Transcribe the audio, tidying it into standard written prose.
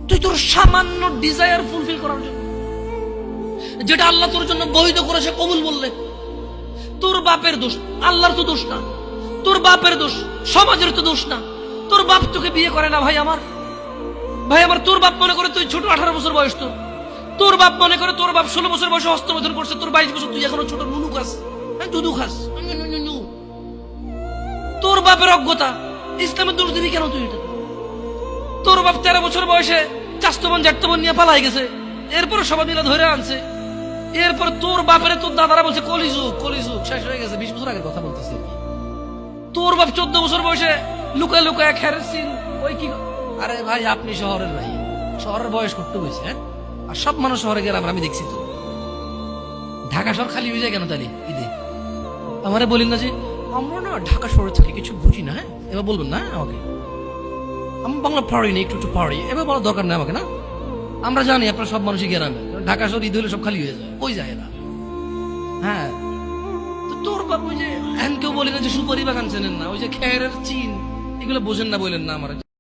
তুই তোর সামান্য ডিজায়ার ফুলফিল করার জন্য, যেটা আল্লাহ তোর জন্য বৈধ করেছে কবুল বললে, তোর বাপের দোষ, আল্লাহর তো দোষ না, তোর বাপের দোষ, সমাজের তো দোষ না। তোর বাপ তোকে বিয়ে করে না ভাই আমার, তোর বাপ মনে করে তুই ছোট, 18 বছর বয়স তোর বাপ মনে করে তোর বাপ 16 বছর বয়সে হস্তমৈথুন করছে, তোর 22 বছর, তুই এখনো ছোট নুনু খাস, দুধু খাস। তোর বাপের অজ্ঞতা, ইসলামের দোষ দিবি কেন তুই? এটা তোর বাপ 13 বছর বয়সে চাস্তবন জাটতবন নিয়ে পালাই গেছে, এরপরে সবাই মিলে ধরে আনছে। এরপর তোর বাপের তোর দাদারা বলছে কলিযুগ কলিযুগ শেষ হয়ে গেছে। 20 বছর আগের কথা বলতেছি। তোর বাপ 14 বছর বয়সে লুকায় লুকায় খেরেছিন ওই কি। আরে ভাই আপনি শহরের ভাই, শহরের বয়স করতে বসে, হ্যাঁ? আর সব মানুষ শহরে গেলাম, আমি দেখছি তো ঢাকা শহর খালি হয়ে যায় কেন তাহলে ঈদে? আমারে বলেন না যে আমরা না ঢাকা শহরে থাকি, কিছু বুঝি না। হ্যাঁ, এবার বলবেন না আমাকে, আমি বাংলা পারি না, একটু পারি, এবার বলার দরকার নেই আমাকে। না, আমরা জানি আপনার সব মানুষই গ্রামে, ঢাকা শহর ঈদ হলে সব খালি হয়ে যায়, ওই যায় না। হ্যাঁ, তো তোর বাপ ওই যে কেউ বলি না যে সুপারি বাগান চেনেন না, ওই যে খেরের চিন, এগুলো বোঝেন না, বলেন না আমার।